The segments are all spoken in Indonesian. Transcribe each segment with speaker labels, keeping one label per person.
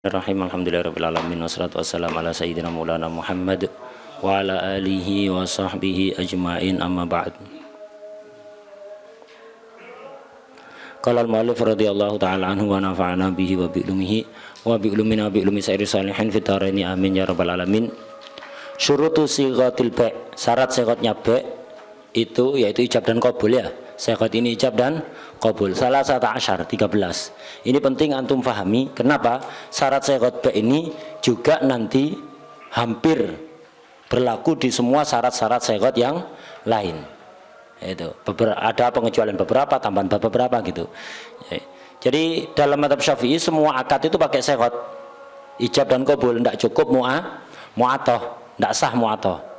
Speaker 1: Bismillahirrahmanirrahim. Alhamdulillahirabbil alamin wassalatu wassalamu ala sayyidina maulana Muhammad wa ala alihi wa sahbihi ajmain, amma ba'd. Qala al-mu'allif radhiyallahu ta'ala anhu wa nafa'ana bihi wa bi ulumihi wa bi ulumina bi ulumi sairi salihin fid dharaini amin ya rabbal alamin. Syurutu sighatil ba', syarat sighatnya ba' itu yaitu ijab dan qabul ya. Sighat ini ijab dan qabul. Salah satu asyar 13. Ini penting antum fahami. Kenapa? Syarat sighat ba' ini juga nanti hampir berlaku di semua syarat-syarat sighat yang lain. Itu ada pengecualian beberapa, tambahan beberapa gitu. Jadi dalam mazhab Syafi'i semua akad itu pakai sighat. Ijab dan qabul, tidak cukup mu'atoh, tidak sah mu'atoh.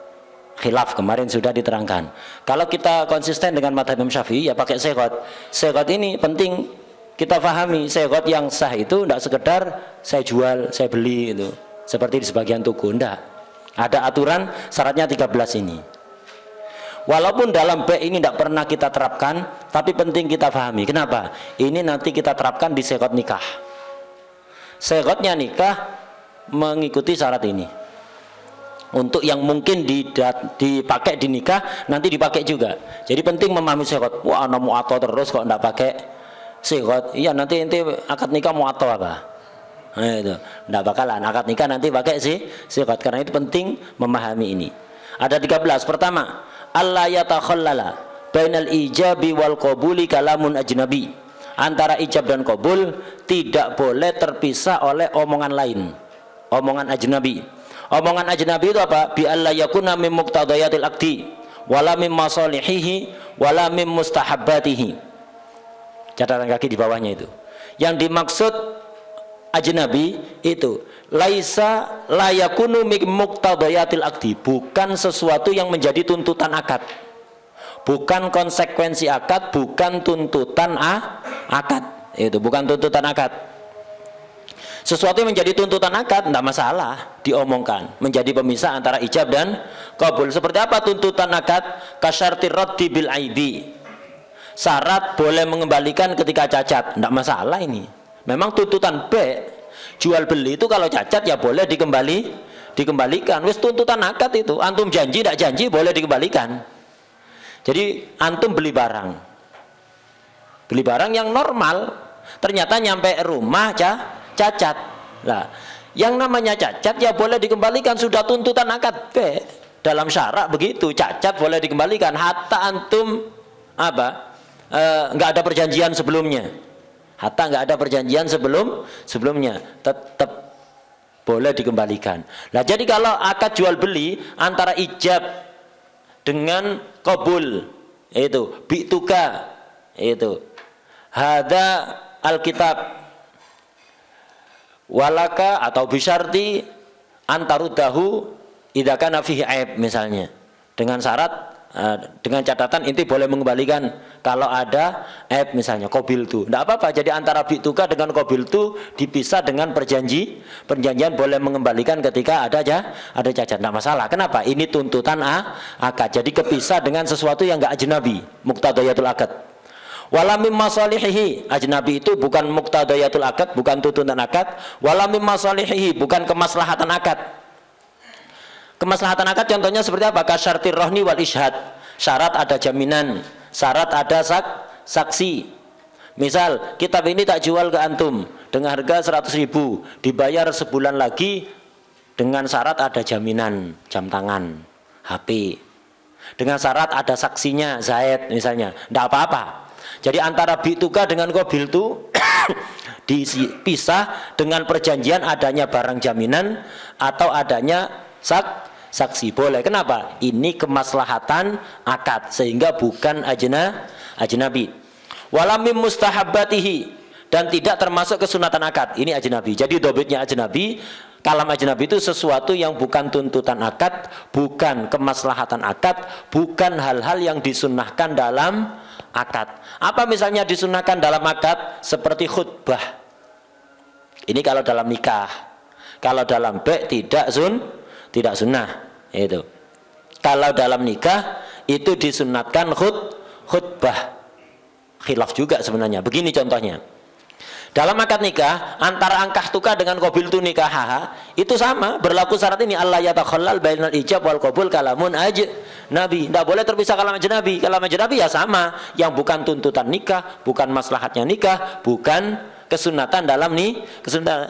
Speaker 1: Khilaf kemarin sudah diterangkan. Kalau kita konsisten dengan mazhab Imam Syafi'i ya pakai sighat. Sighat ini penting kita pahami. Sighat yang sah itu tidak sekedar saya jual, saya beli itu seperti di sebagian tuku, tidak. Ada aturan syaratnya 13 ini. Walaupun dalam ba' ini tidak pernah kita terapkan, tapi penting kita pahami. Kenapa? Ini nanti kita terapkan di sighat nikah. Sighatnya nikah mengikuti syarat ini. Untuk yang mungkin dipakai di nikah nanti dipakai juga. Jadi penting memahami sighat. Wah, ana mu'ato terus kok enggak pakai sighat. Iya, nanti akad nikah mu'ato apa? Nah, itu enggak bakalan. Akad nikah nanti pakai sighat. Karena itu penting memahami ini. Ada 13. Pertama, alla yatakhallala bainal ijabi wal qabuli kalamun ajnabi. Antara ijab dan qabul tidak boleh terpisah oleh omongan lain. Omongan ajnabi. Omongan ajnabi itu apa? Bi alla yakuna mim muqtadayatil aqdi wala mim masalihihi wala mim mustahabbatihi. Catatan kaki di bawahnya itu. Yang dimaksud ajnabi itu laisa la yakunu mim muqtadayatil aqdi, bukan sesuatu yang menjadi tuntutan akad. Bukan konsekuensi akad, bukan tuntutan akad. Itu bukan tuntutan akad. Sesuatu yang menjadi tuntutan akad tidak masalah diomongkan, menjadi pemisah antara ijab dan qabul. Seperti apa tuntutan akad? Kasyartir raddi bil aibi. Syarat boleh mengembalikan ketika cacat, tidak masalah ini. Memang tuntutan ba', jual beli itu kalau cacat ya boleh dikembalikan. Wis tuntutan akad itu, antum janji tidak janji boleh dikembalikan. Jadi antum beli barang yang normal, ternyata nyampe rumah cacat. Nah, yang namanya cacat ya boleh dikembalikan, sudah tuntutan akad ba'. Dalam syarak begitu, cacat boleh dikembalikan hatta antum enggak ada perjanjian sebelumnya. Hatta enggak ada perjanjian sebelumnya, tetap boleh dikembalikan. Nah, jadi kalau akad jual beli antara ijab dengan qabul itu bi'tuka itu hada alkitab walaka atau bisyarti antarudahu idza kana fihi aib misalnya, dengan syarat dengan catatan inti boleh mengembalikan kalau ada aib misalnya qabil tu. Enggak apa-apa. Jadi antara bi'tuka dengan qabil tu dipisah dengan perjanjian boleh mengembalikan ketika ada cacat. Enggak masalah. Kenapa? Ini tuntutan akad. Jadi kepisah dengan sesuatu yang enggak ajnabi, muqtadayatul akad. Wala mim masalihihi, ajnabi itu bukan muqtadayatul akad, bukan tuntutan akad. Wala mim masalihihi, bukan kemaslahatan akad. Kemaslahatan akad contohnya seperti apa? Kasyartir rohni wal ishad. Syarat ada jaminan, syarat ada saksi. Misal, kitab ini tak jual ke antum dengan harga 100.000, dibayar sebulan lagi dengan syarat ada jaminan, jam tangan, HP. Dengan syarat ada saksinya, Zaid misalnya. Tidak apa-apa. Jadi antara bi'tuka dengan qabil tu dipisah dengan perjanjian adanya barang jaminan atau adanya saksi. Boleh. Kenapa? Ini kemaslahatan akad sehingga bukan ajnabi. Walamim mustahabbatihi, dan tidak termasuk kesunatan akad. Ini ajnabi. Jadi dobitnya ajnabi, kalam ajnabi itu sesuatu yang bukan tuntutan akad, bukan kemaslahatan akad, bukan hal-hal yang disunnahkan dalam akad. Apa misalnya disunahkan dalam akad? Seperti khutbah. Ini kalau dalam nikah. Kalau dalam ba' tidak sunnah. Itu. Kalau dalam nikah itu disunatkan khutbah. Khilaf juga sebenarnya. Begini contohnya. Dalam akad nikah antara angkah tuka dengan qabil tu nikah itu sama, berlaku syarat ini, Allah yatakhallal bainal ijab wal qabul kalamun nabi. Tidak boleh terpisah kalam ajnabi. Kalam ajnabi ya sama, yang bukan tuntutan nikah, bukan maslahatnya nikah, bukan kesunatan dalam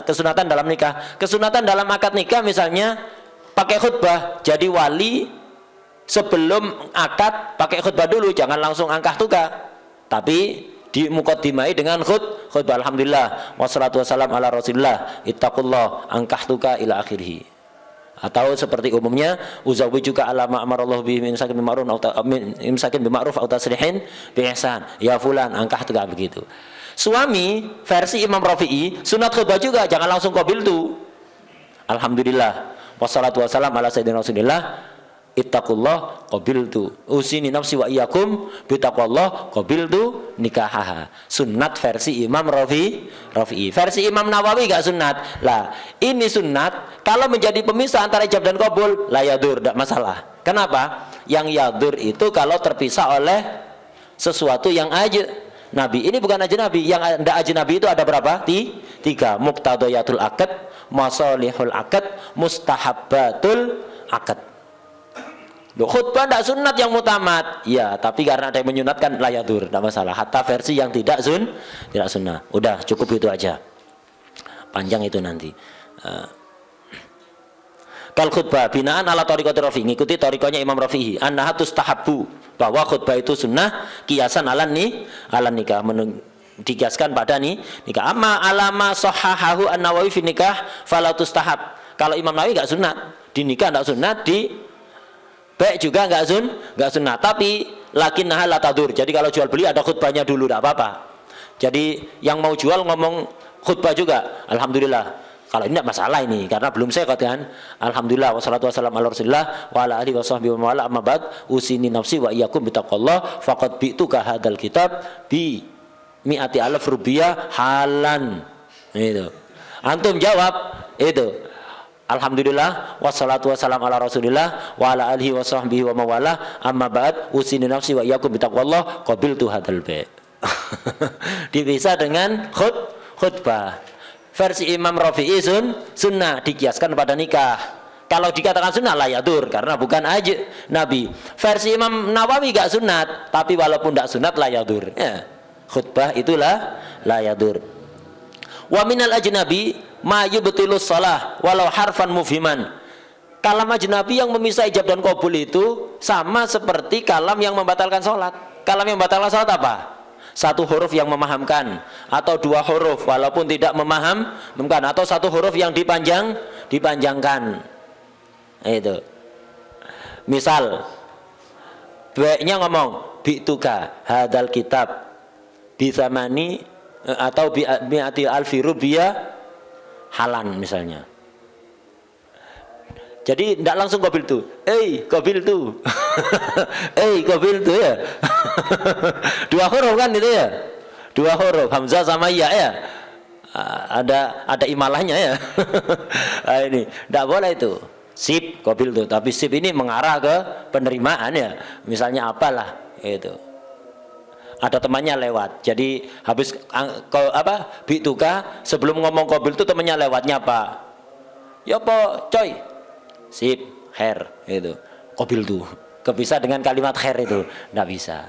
Speaker 1: kesunatan dalam nikah. Kesunatan dalam akad nikah misalnya pakai khutbah. Jadi wali sebelum akad pakai khutbah dulu, jangan langsung angkah tuka. Tapi di muqaddimai dengan khutbah alhamdulillah wassalatu wassalamu ala rasulillah ittaqullah angkah tuka ila akhirih. Atau seperti umumnya uzawijuka ala ma amarallahu bihi min imsakin bima'ruf atau tasrihin bi ihsan, ya fulan angkah tuka, begitu. Suami versi Imam Rafi'i sunat khutbah juga, jangan langsung qabil tu. Alhamdulillah wassalatu wassalamu ala sayyidina rasulillah ittaqullah qabiltu usini nafsi wa iyyakum bitaqwallah qabiltu nikahaha. Sunnat versi Imam Rafi'i. Versi Imam Nawawi gak sunnat. Lah, ini sunnat kalau menjadi pemisah antara ijab dan qabul la yadur, tidak masalah. Kenapa? Yang yadur itu kalau terpisah oleh sesuatu yang Nabi. Ini bukan ajnabi. Yang tidak ajnabi itu ada berapa? Tiga. Muqtadayatul akad, masalihul akad, mustahabbatul akad. Khutbah tidak sunat yang mutamat, ya, tapi karena ada yang menyunatkan layadur, tidak masalah. Hatta versi yang tidak sunnah. Udah cukup itu aja. Panjang itu nanti. Kal khutbah binaan ala thariqati Rafi', ngikuti thariqahnya Imam Rafi'i. Annaha tustahabbu, bahwa khutbah itu sunnah kiasan ala nikah, dikiaskan pada nikah. Amma alama sahahahu an-Nawawi fi nikah fala tustahab. Kalau Imam Nawawi enggak sunat, di nikah enggak sunat, di baik juga enggak sunnah, tapi lakinnaha la tadur. Jadi kalau jual beli ada khutbahnya dulu, enggak apa-apa. Jadi yang mau jual ngomong khutbah juga, alhamdulillah. Kalau ini tidak masalah ini, karena belum sehat kan. Alhamdulillah wassalatu wassalamu ala rasulillah wa ala alihi washabbihi wa ala amma ba'd usini nafsi wa iyyakum bitaqwallah faqad bi'tuka hadzal kitab bi mi'ati alaf rupiah halan. Itu. Antum jawab itu. Alhamdulillah wassalatu wassalamu ala rasulillah wa ala alihi washabbihi wa mawala amma ba'd usini nafsi wa iyyakum bitaqwallah qabiltu hadzal bai'. Dipisah dengan khutbah. Versi Imam Rafi'i sunnah, dikiaskan pada nikah. Kalau dikatakan sunnah la yadur, karena bukan Nabi. Versi Imam Nawawi gak sunat, tapi walaupun tidak sunat la yadur, ya. Khutbah itulah la yadur. Wa minal ajnabi ma yubtilus shalah walau harfan mufhiman. Kalam ajnabi yang memisah ijab dan qabul itu sama seperti kalam yang membatalkan sholat. Kalam yang membatalkan sholat apa? Satu huruf yang memahamkan, atau dua huruf walaupun tidak memahamkan, atau satu huruf yang dipanjangkan. Itu. Misal baiknya ngomong bi'tuka hadzal kitab bithamani atau bi'ati alfi rupiah halan misalnya. Jadi tidak langsung qabil tu. Qabil tu. Qabil tu ya. Dua huruf kan itu ya. Dua huruf hamzah sama ya. Ada imalahnya ya. Nah, ini tidak boleh itu. Sip qabil tu, tapi sip ini mengarah ke penerimaan ya. Misalnya apalah itu. Ada temannya lewat, jadi habis bi'tuka sebelum ngomong qabil tu temannya lewatnya apa? Ya apa coy? Sip, khair itu. Qabil tu kepisah dengan kalimat khair itu tidak bisa.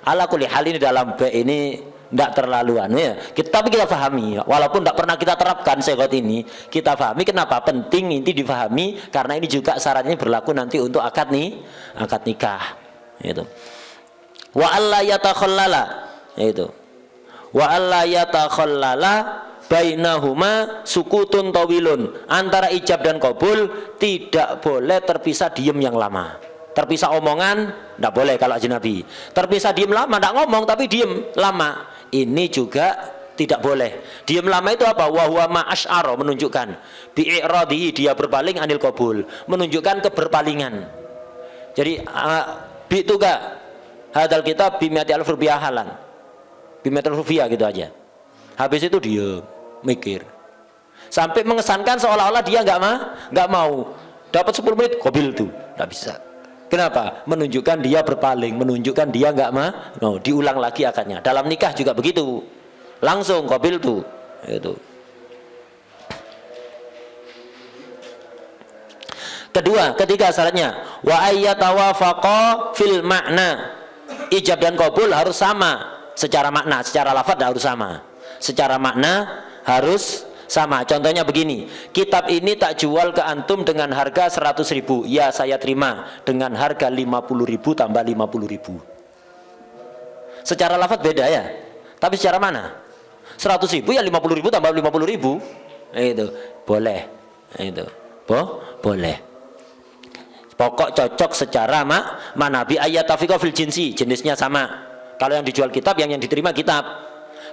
Speaker 1: Ala kulli hal ini dalam ini tidak terlaluan ya. Tapi kita pahami, walaupun tidak pernah kita terapkan segot ini, kita pahami kenapa penting ini difahami, karena ini juga syaratnya berlaku nanti untuk akad nikah. Itu. Wa alla yatakhallala, itu. Wa alla yatakhallala bainahuma sukutun tawilun. Antara ijab dan qabul tidak boleh terpisah diam yang lama. Terpisah omongan tidak boleh kalau ajnabi. Terpisah diam lama, tidak ngomong tapi diam lama. Ini juga tidak boleh. Diam lama itu apa? Wa huwa ma asy'ara, menunjukkan bi'iradihi, dia berpaling anil qabul, menunjukkan keberpalingan. Jadi bi'tuka hadal kitab bimiati alf rupiah halan, bimiati rupiah gitu aja. Habis itu dia mikir sampai mengesankan seolah-olah dia nggak mau dapat 10 menit qabil tuh, nggak bisa. Kenapa? Menunjukkan dia berpaling, menunjukkan dia nggak mau. Diulang lagi akadnya. Dalam nikah juga begitu, langsung qabil tuh Itu. Kedua, ketiga syaratnya wa ayyatawafaqa fil makna. Ijab dan qabul harus sama secara makna, secara lafaz harus sama. Secara makna harus sama. Contohnya begini, kitab ini tak jual ke antum dengan harga 100.000. Ya, saya terima dengan harga 50.000 tambah 50.000. Secara lafaz beda ya. Tapi secara mana? 100.000 ya 50.000 tambah 50.000. Itu boleh. Itu. Boleh. Pokok cocok secara manabi ayat tafiqah fil jinsi, jenisnya sama. Kalau yang dijual kitab, yang diterima kitab.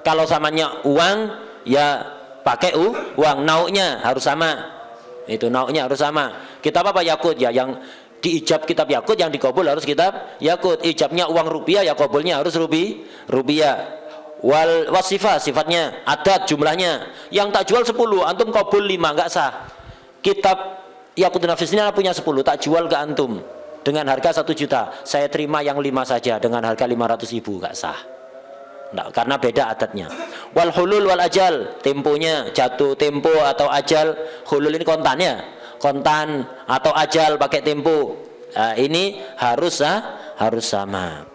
Speaker 1: Kalau samanya uang, ya pakai uang. Nauknya harus sama. Itu nauknya harus sama. Kitab apa? Yakut ya. Yang diijab kitab yakut, yang dikabul harus kitab yakut. Ijabnya uang rupiah, ya kabulnya harus rupiah. Wal wasifah, sifatnya, adat, jumlahnya. Yang tak jual 10, antum kabul 5, enggak sah. Kitab Yakut Nafis ini punya 10, tak jual ke antum dengan harga 1 juta, saya terima yang 5 saja dengan harga 500.000, enggak sah. Enggak, karena beda adatnya. Wal hulul wal ajal, temponya, jatuh tempo atau ajal. Hulul ini kontannya, kontan atau ajal pakai tempo. Nah, ini harus sama.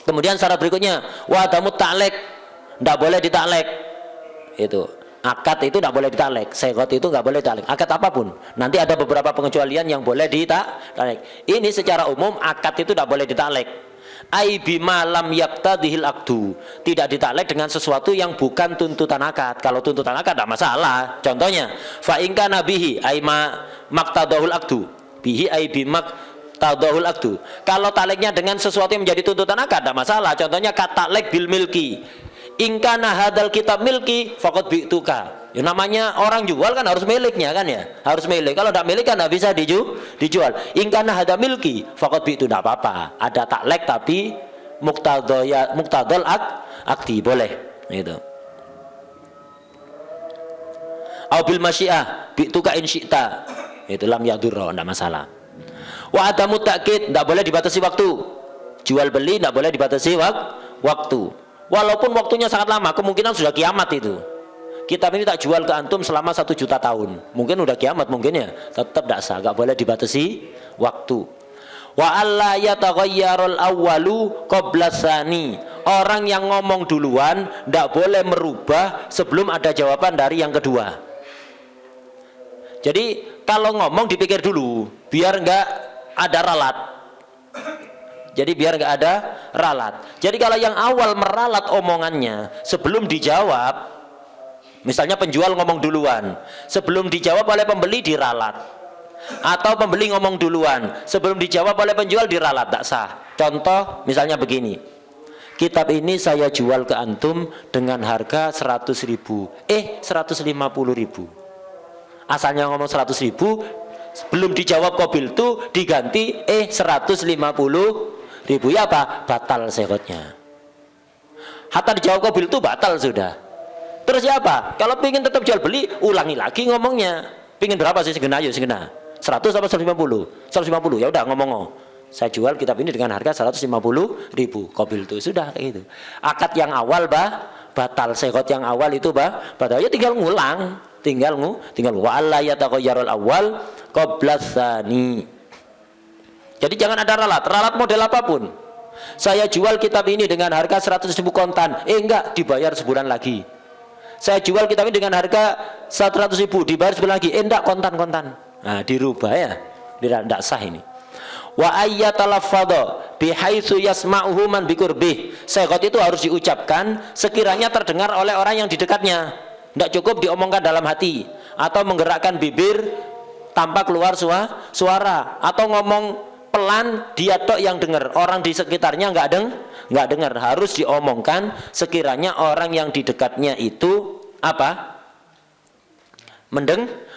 Speaker 1: Kemudian syarat berikutnya, wa damut ta'lek, enggak boleh ditaklek. Itu akad itu tidak boleh ditaklek, segot itu nggak boleh ditaklek, akad apapun. Nanti ada beberapa pengecualian yang boleh ditaklek. Ini secara umum akad itu tidak boleh ditaklek. Ai bima lam yaqtadihil aqdu, tidak ditaklek dengan sesuatu yang bukan tuntutan akad. Kalau tuntutan akad tidak masalah. Contohnya, fa in kana bihi ai ma maqtadahul aqdu, bihi ai bima tadahul aqdu. Kalau takleknya dengan sesuatu yang menjadi tuntutan akad tidak masalah. Contohnya kataklek bil milki. Ingkana hadal kitab milki faqad bi'tuka. Ya, namanya orang jual kan harus miliknya kan ya, harus milik. Kalau tidak milik kan tidak bisa dijual. Ingkana hadal milki faqad bi'tu, tidak apa-apa. Ada taklek tapi muktadal akdi boleh. Itu. Au bil masyiah bi'tuka in syi'ta. Itu lam yadurra, tidak masalah. Wa adamu ta'kid, tidak boleh dibatasi waktu. Jual beli tidak boleh dibatasi waktu. Walaupun waktunya sangat lama, kemungkinan sudah kiamat itu. Kitab ini tak jual ke antum selama 1 juta tahun. Mungkin udah kiamat mungkin ya. Tetap tidak sah, gak boleh dibatasi waktu. Wa alla yataghayyarul awwalu qabla tsani. Orang yang ngomong duluan tidak boleh merubah sebelum ada jawaban dari yang kedua. Jadi kalau ngomong dipikir dulu, biar enggak ada ralat. Jadi biar nggak ada ralat. Jadi kalau yang awal meralat omongannya sebelum dijawab, misalnya penjual ngomong duluan, sebelum dijawab oleh pembeli diralat, atau pembeli ngomong duluan, sebelum dijawab oleh penjual diralat, tak sah. Contoh misalnya begini, kitab ini saya jual ke antum dengan harga 100.000, 150.000. Asalnya ngomong 100.000, belum dijawab qabil itu diganti 150.000. Ya apa? Batal sekotnya. Hatta dijawab qabil itu batal sudah. Terus ya apa? Kalau pingin tetap jual beli, ulangi lagi ngomongnya. Pingin berapa sih segena? Ayo segena. 100 atau 150? 150. Ya udah ngomong. Saya jual kitab ini dengan harga 150.000. Qabil itu sudah kayak gitu. Akad yang awal batal, sekot yang awal itu batal. Ya tinggal ngulang, tinggal wa alla yataghayyarul awal qabla tsani. Jadi jangan ada ralat model apapun. Saya jual kitab ini dengan harga 100.000 kontan, enggak, dibayar sebulan lagi. Saya jual kitab ini dengan harga 100.000, dibayar sebulan lagi, enggak, kontan. Nah, dirubah ya, tidak sah ini. Wa ayyatalaffadha bihaitsu yasma'uhu man biqurbih. Sekot itu harus diucapkan sekiranya terdengar oleh orang yang di dekatnya. Tidak cukup diomongkan dalam hati atau menggerakkan bibir tanpa keluar suara atau ngomong pelan, dia tok yang dengar, orang di sekitarnya nggak dengar. Harus diomongkan sekiranya orang yang di dekatnya itu apa?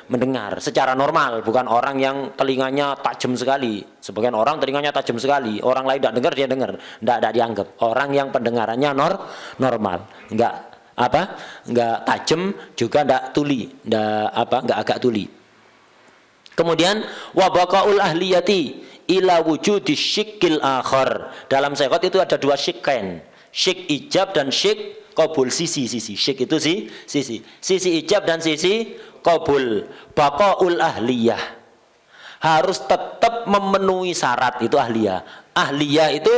Speaker 1: Mendengar secara normal, bukan orang yang telinganya tajam sekali. Sebagian orang telinganya tajam sekali, orang lain tidak dengar, dia dengar, tidak dianggap. Orang yang pendengarannya normal, nggak tajam juga nggak tuli, nggak agak tuli. Kemudian wabaqaul ahliyati ila wujudi syikil akhar. Dalam sekot itu ada 2 syikkain, syik ijab dan syik qabul, sisi syik itu sisi ijab dan sisi qabul. Baqaul ahliyah, harus tetap memenuhi syarat, itu ahliyah itu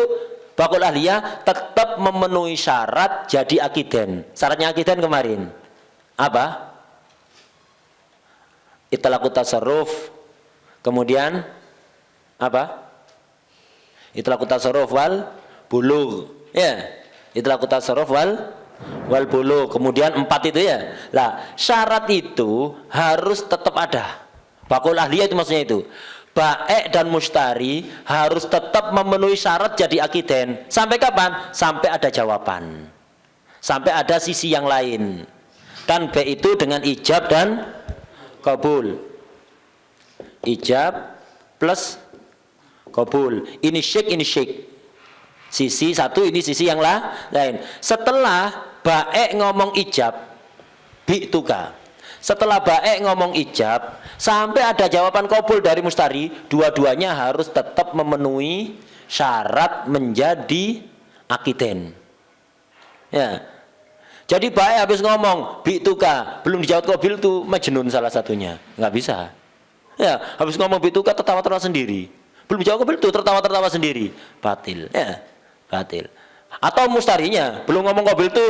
Speaker 1: baqaul ahliyah, tetap memenuhi syarat jadi akiden. Syaratnya akiden kemarin apa? Itlaqut tasarruf, kemudian apa? Itlaqut tasarruf wal bulugh, ya. Itlaqut tasarruf wal bulugh. Kemudian 4 itu ya. Lah, syarat itu harus tetap ada. Baqaul ahliyah itu maksudnya itu. Baik dan mustari harus tetap memenuhi syarat jadi akiden. Sampai kapan? Sampai ada jawaban. Sampai ada sisi yang lain. Kan B itu dengan ijab dan qabul. Ijab plus qabul. Ini syik. Sisi satu, ini sisi yang lain. Setelah baik ngomong ijab, bi'tuka. Setelah baik ngomong ijab, sampai ada jawaban qabul dari mustari, dua-duanya harus tetap memenuhi syarat menjadi akiden. Ya. Jadi baik habis ngomong bi'tuka, belum dijawab qabul itu majnun salah satunya, nggak bisa. Ya, habis ngomong bi'tuka tertawa-tertawa sendiri. Belum dijawab qabul itu tertawa-tertawa sendiri, batil. Ya. Batil. Atau mustarinya belum ngomong qabul itu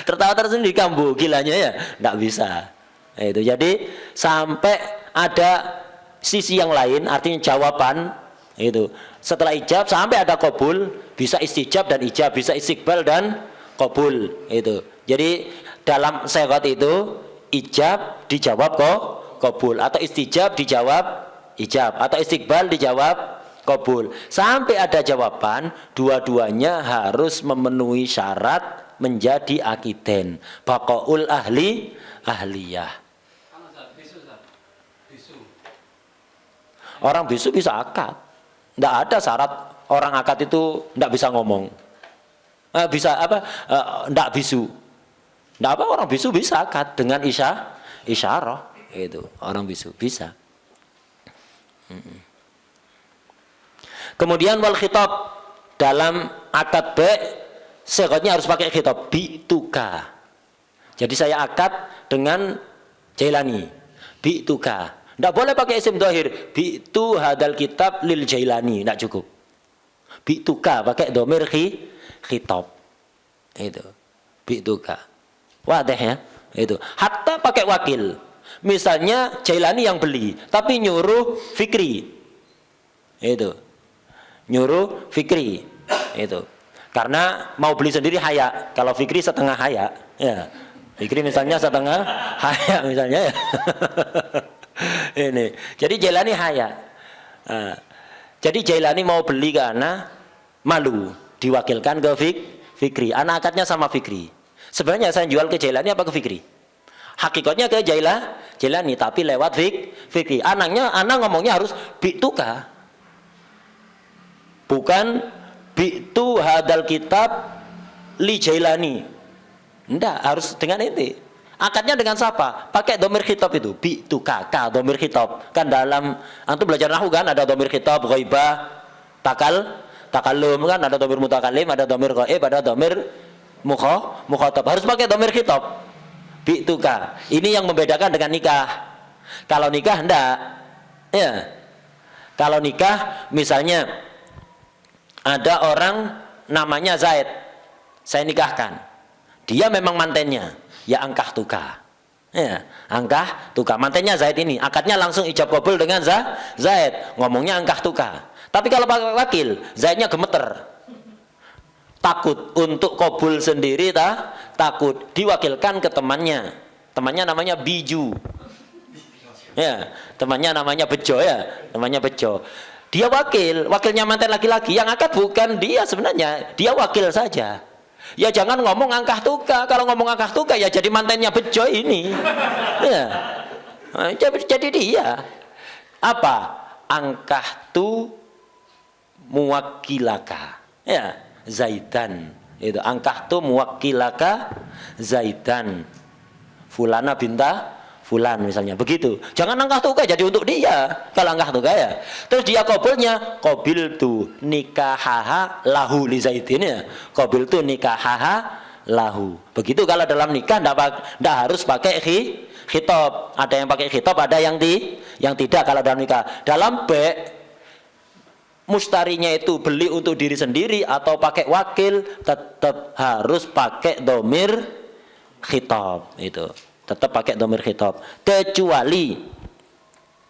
Speaker 1: tertawa tersendiri, kambuh gilanya ya, enggak bisa. Nah, itu jadi sampai ada sisi yang lain, artinya jawaban itu. Setelah ijab sampai ada qabul, bisa istijab dan ijab, bisa istiqbal dan qabul itu. Jadi dalam sighat itu ijab dijawab qabul, atau istijab dijawab ijab, atau istiqbal dijawab qabul. Sampai ada jawaban, dua-duanya harus memenuhi syarat menjadi akiden. Baqaul ahliyah. Orang bisu bisa akad. Tidak ada syarat orang akad itu tidak bisa ngomong. Bisa apa? Tidak bisu. Tidak apa, orang bisu bisa akad dengan isyarah. Itu orang bisu bisa. Kemudian wal khitab, dalam akad baik sighatnya harus pakai khitab, bi'tuka. Jadi saya akad dengan Jailani, bi'tuka. Tidak boleh pakai isim dhahir, bi'tu hadal kitab lil Jailani, tidak cukup. Bi'tuka pakai dhamir khitab. Itu bi'tuka. Wadah ya? Itu. Hatta pakai wakil. Misalnya Jailani yang beli, tapi nyuruh Fikri. Itu. Nyuruh Fikri itu karena mau beli sendiri haya. Kalau Fikri setengah haya, ya Fikri misalnya setengah haya misalnya ya. Ini jadi Jailani haya. Jadi Jailani mau beli karena malu, diwakilkan ke Fikri. Anak akadnya sama Fikri. Sebenarnya saya jual ke Jailani apa ke Fikri? Hakikatnya ke Jailani, tapi lewat Fikri. Anak ngomongnya harus bi'tuka, bukan bi'tu hadal kitab li Jailani. Enggak, harus dengan ini. Akadnya dengan siapa? Pakai dhamir khitab itu, bi'tuka, ka dhamir khitab. Kan dalam antum belajar nahwu kan ada dhamir khitab, ghaibah, takallum kan, ada dhamir mutakallim, ada dhamir ghaib, ada dhamir mukhatab. Harus pakai dhamir khitab. Bi'tuka. Ini yang membedakan dengan nikah. Kalau nikah enggak. Ya. Kalau nikah misalnya ada orang namanya Zaid, saya nikahkan, dia memang mantennya, ya angkah tuka, ya angkah tuka, mantennya Zaid ini, akadnya langsung ijab qabul dengan Zaid, ngomongnya angkah tuka. Tapi kalau pakai wakil, Zaidnya gemeter, takut untuk qabul sendiri, takut, diwakilkan ke temannya namanya Biju, ya temannya namanya Bejo, ya temannya Bejo. Dia wakilnya manten laki-laki, yang akad bukan dia sebenarnya, dia wakil saja. Ya jangan ngomong angkah tuka, kalau ngomong angkah tuka ya jadi mantennya Bejo ini. Ya. Jadi dia apa? Angkah tu muwakilaka. Ya, Zaidan. Itu angkah tu muwakilaka Zaidan. Fulana binta fulan misalnya, begitu. Jangan angkah tuka jadi untuk dia. Kalau angkah tuka ya. Terus dia qabulnya, qabiltu nikahaha lahu li Zaidin ya. Qabiltu nikahaha lahu. Begitu kalau dalam nikah ndak harus pakai khitab. Ada yang pakai khitab, ada yang tidak kalau dalam nikah. Dalam mustarinya itu beli untuk diri sendiri atau pakai wakil, tetap harus pakai dhamir khitab itu. Tetap pakai dhamir khitab,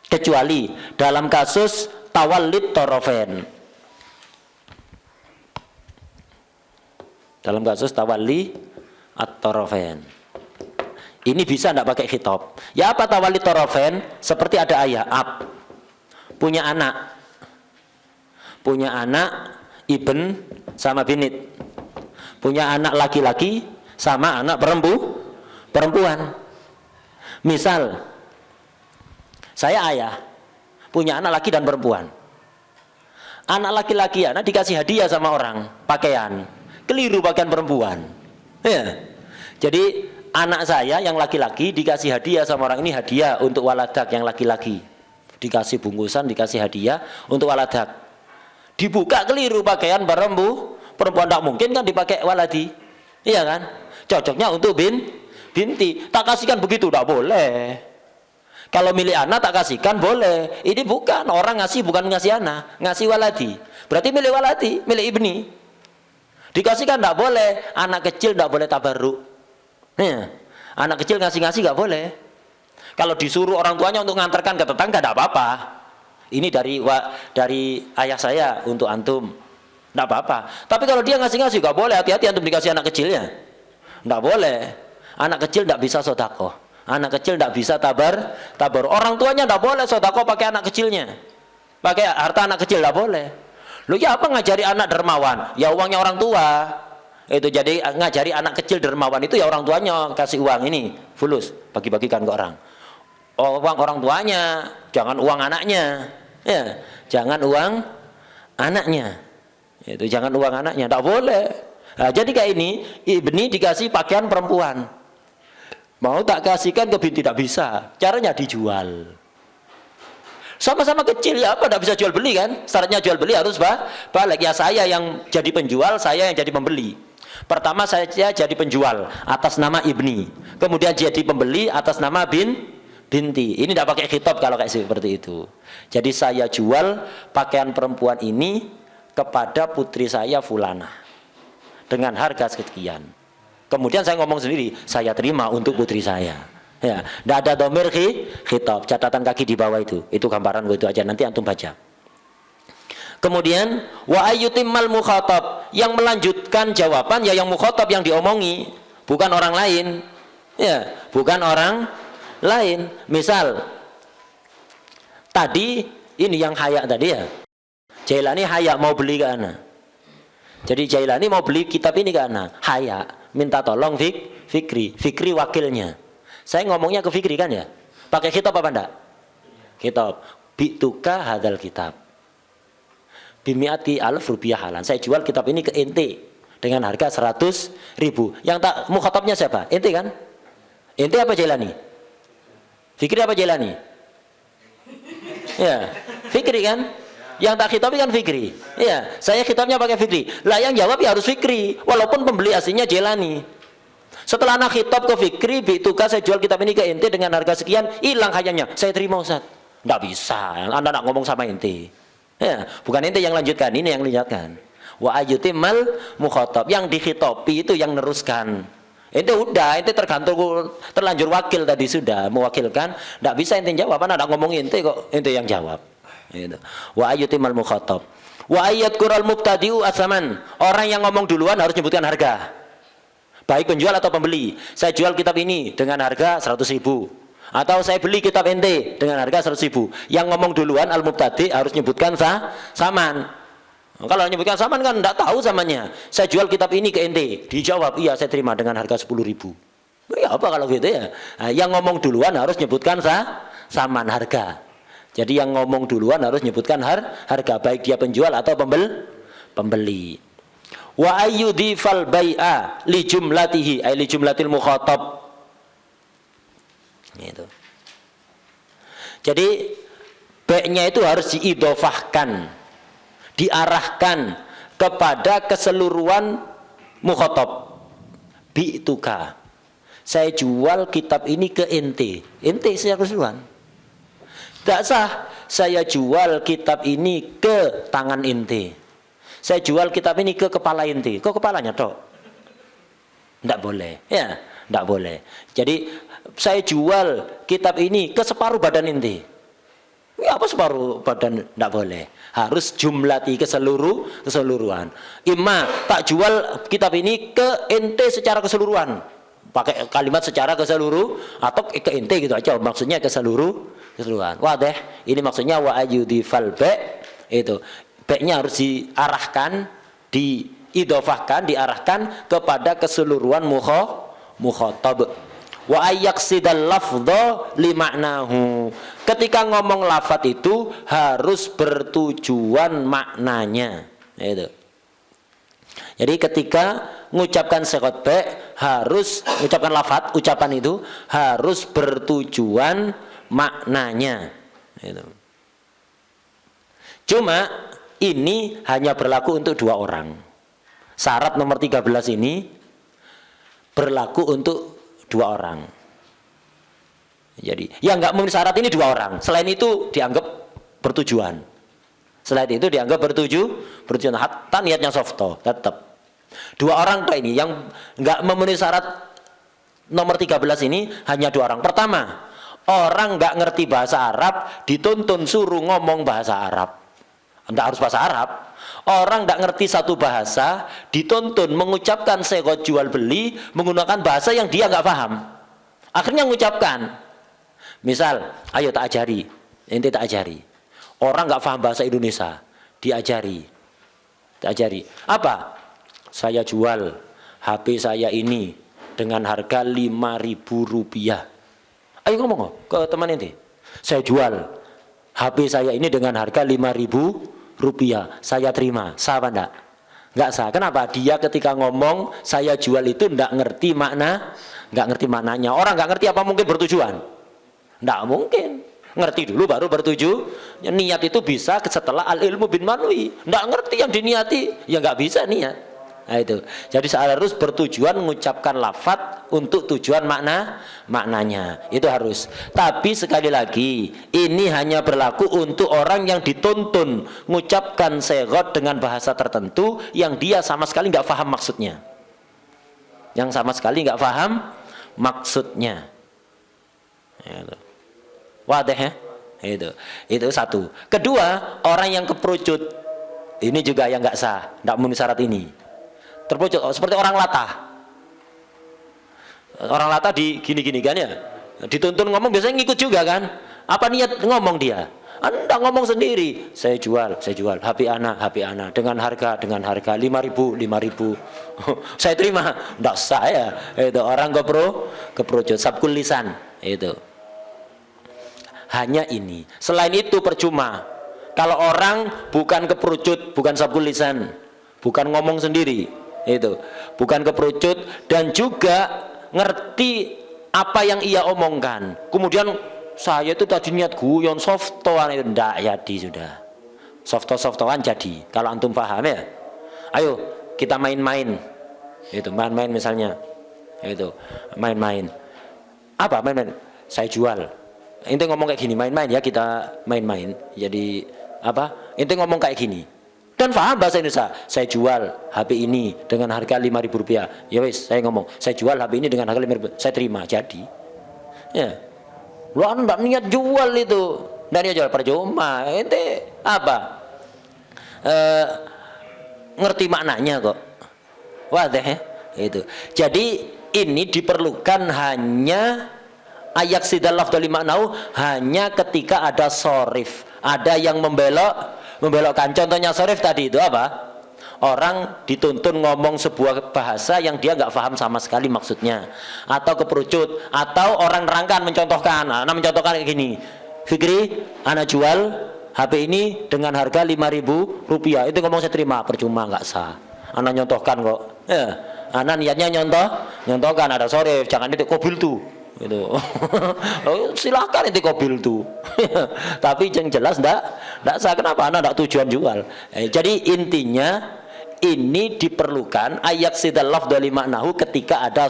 Speaker 1: kecuali dalam kasus tawallid tarafain. Dalam kasus tawalli at-tarafain, ini bisa enggak pakai khitab. Ya apa tawalli tarafain? Seperti ada ayah punya anak ibn sama binit, punya anak laki-laki sama anak perempuan. Misal saya ayah punya anak laki dan perempuan. Anak laki-laki anak dikasih hadiah sama orang pakaian, keliru pakaian perempuan ya. Jadi anak saya yang laki-laki dikasih hadiah sama orang, ini hadiah untuk waladak yang laki-laki, dikasih bungkusan, dikasih hadiah untuk waladak, dibuka keliru pakaian perempuan, tak mungkin kan dipakai waladi, iya kan? Cocoknya untuk binti, tak kasihkan begitu, tak boleh. Kalau milik anak tak kasihkan boleh. Ini bukan, orang ngasih bukan ngasih anak, ngasih waladi. Berarti milik waladi, milik ibni. Dikasihkan tak boleh. Anak kecil tak boleh tabarruk. Anak kecil ngasih-ngasih tak boleh. Kalau disuruh orang tuanya untuk ngantarkan ke tetangga tak apa-apa. Ini dari ayah saya untuk antum, tak apa-apa. Tapi kalau dia ngasih-ngasih tak boleh. Hati-hati antum dikasih anak kecilnya, tak boleh. Anak kecil tidak bisa sodako, anak kecil tidak bisa tabar. Orang tuanya tidak boleh sodako pakai anak kecilnya, pakai harta anak kecil tidak boleh. Lu ya apa ngajari anak dermawan? Ya uangnya orang tua. Itu jadi ngajari anak kecil dermawan itu ya orang tuanya kasih uang ini fulus, bagi-bagikan ke orang. Uang orang tuanya, jangan uang anaknya. Ya, jangan uang anaknya. Itu jangan uang anaknya, tidak boleh. Nah, jadi kayak ini, ibni dikasih pakaian perempuan. Mau tak kasihkan ke binti, tidak bisa. Caranya dijual. Sama-sama kecil ya apa, tidak bisa jual beli kan? Syaratnya jual beli harus balik. Ya saya yang jadi penjual, saya yang jadi pembeli. Pertama saya jadi penjual atas nama ibni, kemudian jadi pembeli atas nama binti. Ini tidak pakai khitab kalau kayak seperti itu. Jadi saya jual pakaian perempuan ini kepada putri saya Fulana dengan harga sekian. Kemudian saya ngomong sendiri, saya terima untuk putri saya. Ya, tidak ada dhamir khitab, catatan kaki di bawah itu gambaran itu aja, nanti antum baca. Kemudian wa ayyutimmal mukhatab, yang melanjutkan jawaban ya yang mukhatab, yang diomongi, bukan orang lain. Ya, bukan orang lain. Misal tadi ini yang Haya tadi ya. Jailani Haya mau beli ke ana. Jadi Jailani mau beli kitab ini ke ana. Haya minta tolong Fikri wakilnya. Saya ngomongnya ke Fikri kan ya. Pakai kitab apa enggak? Kitab. Bituka hadal kitab. Bimiati alf rupiah halan. Saya jual kitab ini ke ente dengan harga 100.000. Yang tak mukhatabnya siapa? Ente kan? Ente apa Jailani? Fikri apa Jailani? Ya, Fikri kan? Yang tak khitabi kan Fikri. Ya, saya khitabnya pakai Fikri. Lah yang jawab ya harus Fikri, walaupun pembeli aslinya Jailani. Setelah anak khitab ke Fikri, bituka saya jual kitab ini ke ente dengan harga sekian, hilang hayanya. Saya terima Ustaz. Enggak bisa. Anda nak ngomong sama ente. Ya, bukan ente yang lanjutkan, ini yang lanjutkan. Wa ayyutimal mukhatab, yang dikhitabi itu yang neruskan. Ente udah, ente terlanjur wakil tadi sudah mewakilkan, enggak bisa ente jawab, Anda nak ngomong ente kok ente yang jawab. Gitu. Wa ayyutimal mukhatab. Wa ayyat kural mubtadi'u asaman. Orang yang ngomong duluan harus nyebutkan harga. Baik penjual atau pembeli. Saya jual kitab ini dengan harga 100.000. Atau saya beli kitab ente dengan harga 100.000. Yang ngomong duluan al-mubtadi' harus nyebutkan saman. Kalau nyebutkan saman kan enggak tahu zamannya. Saya jual kitab ini ke ente. Dijawab, iya saya terima dengan harga 10.000. Ya apa kalau gitu ya. Nah, yang ngomong duluan harus nyebutkan saman harga. Jadi yang ngomong duluan harus nyebutkan harga, baik dia penjual atau pembeli. Wa ayyudifal bai'a li jumlatihi ay li jumlatil mukhatab. Gitu. Jadi be-nya itu harus diidofahkan, diarahkan kepada keseluruhan mukhatab. Bi'tuka, saya jual kitab ini ke ente secara keseluruhan. Tidak sah saya jual kitab ini ke tangan ente, saya jual kitab ini ke kepala ente, ke kepalanya toh. Tidak boleh, ya, tidak boleh. Jadi saya jual kitab ini ke separuh badan ente. Ya, apa separuh badan? Tidak boleh. Harus jumlati keseluruhan. Imma tak jual kitab ini ke ente secara keseluruhan. Pakai kalimat secara keseluruhan atau ke ente gitu aja. Maksudnya keseluruhan. Wadah. Ini maksudnya wa ayyudifal ba', itu. Ba'-nya harus diarahkan, diidofahkan, diarahkan kepada keseluruhan mukhatab. Wa ayyaqsidal lafdha limaknahu. Ketika ngomong lafaz itu harus bertujuan maknanya. Itu. Jadi ketika mengucapkan siqat ba' harus mengucapkan lafaz, ucapan itu harus bertujuan maknanya. Itu. Cuma ini hanya berlaku untuk 2 orang. Syarat nomor 13 ini berlaku untuk 2 orang. Jadi yang nggak memenuhi syarat ini 2 orang. Selain itu dianggap bertujuan. Selain itu dianggap bertujuan. Hatta niatnya softo tetap. 2 orang tuh ini yang nggak memenuhi syarat nomor 13 ini hanya 2 orang. Pertama, orang nggak ngerti bahasa Arab dituntun suruh ngomong bahasa Arab. Nggak harus bahasa Arab. Orang nggak ngerti satu bahasa dituntun mengucapkan siqah jual beli menggunakan bahasa yang dia nggak paham. Akhirnya mengucapkan. Misal, ayo tak ajari, ente tak ajari. Orang nggak paham bahasa Indonesia, diajari. Tak ajari. Apa? Saya jual HP saya ini dengan harga Rp5.000. Ayo ngomong ke teman ente. Saya jual HP saya ini dengan harga Rp5.000. Saya terima. Sah apa enggak? Enggak sah. Kenapa? Dia ketika ngomong saya jual itu enggak ngerti makna, enggak ngerti maknanya. Orang enggak ngerti apa mungkin bertujuan? Enggak mungkin. Ngerti dulu baru bertujuan. Niat itu bisa setelah al-ilmu bin manui. Enggak ngerti yang diniati, ya enggak bisa niat. Nah itu. Jadi harus bertujuan mengucapkan lafaz untuk tujuan maknanya. Itu harus. Tapi sekali lagi, ini hanya berlaku untuk orang yang dituntun mengucapkan siqah dengan bahasa tertentu yang dia sama sekali nggak paham maksudnya. Yang sama sekali nggak paham maksudnya. Itu. Wadah ya? Itu satu. Kedua, orang yang keperucut. Ini juga yang nggak sah, nggak memenuhi syarat ini. Terpojok seperti orang latah. Orang latah di gini-gini kan ya. Dituntun ngomong biasanya ngikut juga kan. Apa niat ngomong dia? Anda ngomong sendiri. Saya jual HP anak dengan harga 5.000. Saya terima. Enggak sah ya. Itu orang keperucut sabkul lisan itu. Hanya ini. Selain itu percuma. Kalau orang bukan keperucut, bukan sabkul lisan, bukan ngomong sendiri. Itu bukan keperucut dan juga ngerti apa yang ia omongkan. Kemudian saya itu tadi niat guyon softoan itu ndak jadi sudah. Softoan jadi. Kalau antum paham ya. Ayo kita main-main. Itu main-main misalnya. Itu main-main. Apa main-main? Saya jual. Ente ngomong kayak gini main-main ya kita main-main. Jadi apa? Ente ngomong kayak gini. Dan paham bahasa Indonesia. Saya jual HP ini dengan harga Rp5.000. Ya wis, saya ngomong, saya jual HP ini dengan harga Rp5.000. Saya terima, jadi. Ya. Lu enggak niat jual itu. Enggak niat jual percuma. Ente apa? Ngerti maknanya kok. Wadah ya? Itu. Jadi ini diperlukan hanya ayak sidal lafdhal maknau hanya ketika ada sorif, ada yang membelokkan. Contohnya sorif tadi itu apa? Orang dituntun ngomong sebuah bahasa yang dia nggak paham sama sekali maksudnya, atau keperucut, atau orang nerangkan mencontohkan. Nah, mencontohkan kayak gini, Fikri, anak jual HP ini dengan harga Rp5.000. Itu ngomong saya terima, percuma, nggak sah. Anak nyontohkan kok. Ya, anak niatnya nyontohkan ada sorif, jangan itu kobil tuh. Gitu. Oh, silahkan inti kobil tuh. Tapi yang jelas ndak sah. Kenapa? Anda ndak tujuan jual. Jadi intinya ini diperlukan ayat sidal lafdhu li maknahu ketika ada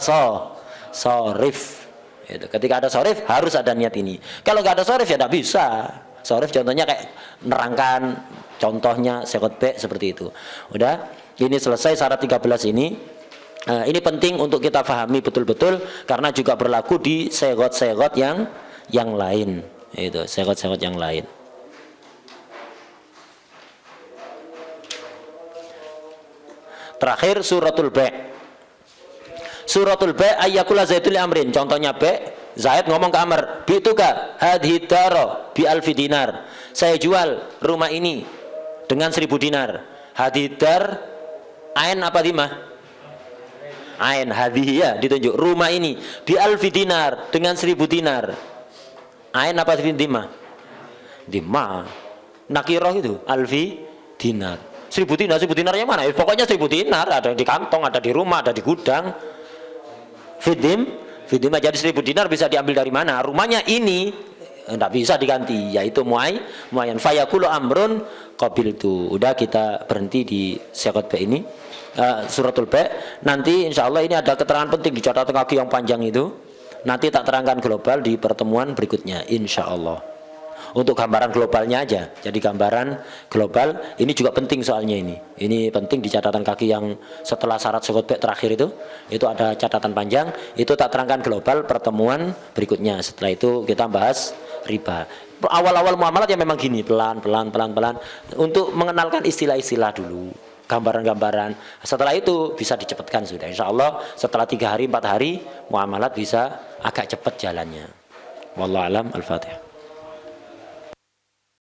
Speaker 1: sorif. Gitu. Ketika ada sorif harus ada niat ini. Kalau nggak ada sorif ya ndak bisa. Sorif contohnya kayak nerangkan contohnya sekot B seperti itu. Udah, ini selesai syarat 13 ini. Ini penting untuk kita pahami betul-betul karena juga berlaku di segot-segot yang lain. Itu segot-segot yang lain. Terakhir suratul Ba'. Suratul Ba' ayyakula Zaidul amrin. Contohnya Ba', Zaid ngomong ke Amr, "Bituka hadhihi dara bi alfi dinar." Saya jual rumah ini dengan 1000 dinar. Hadhihi dar ain apa dimah? Ain hadhihi ya ditunjuk rumah ini bi alfi dinar dengan 1000 dinar. Ain apa dimah? Dimah. Nakirah itu alfi dinar. 1000 dinar, 1000 dinar yang mana? Pokoknya 1000 dinar ada di kantong, ada di rumah, ada di gudang. Fidim jadi 1000 dinar bisa diambil dari mana? Rumahnya ini tidak bisa diganti, yaitu muayyan fayaqulu amrun qabiltu. Udah, kita berhenti di sekot B ini. Suratul Ba'. Nanti insya Allah ini ada keterangan penting di catatan kaki yang panjang itu. Nanti tak terangkan global di pertemuan berikutnya insya Allah. Untuk gambaran globalnya aja. Jadi gambaran global ini juga penting soalnya ini. Ini penting di catatan kaki yang setelah syarat sekot B terakhir itu ada catatan panjang. Itu tak terangkan global pertemuan berikutnya. Setelah itu kita bahas riba. Awal-awal muamalat ya memang gini, pelan. Untuk mengenalkan istilah-istilah dulu. Gambaran-gambaran. Setelah itu bisa dicepatkan sudah. Insya Allah setelah 3 hari 4 hari muamalat bisa agak cepat jalannya. Wallahu alam. Al-Fatihah.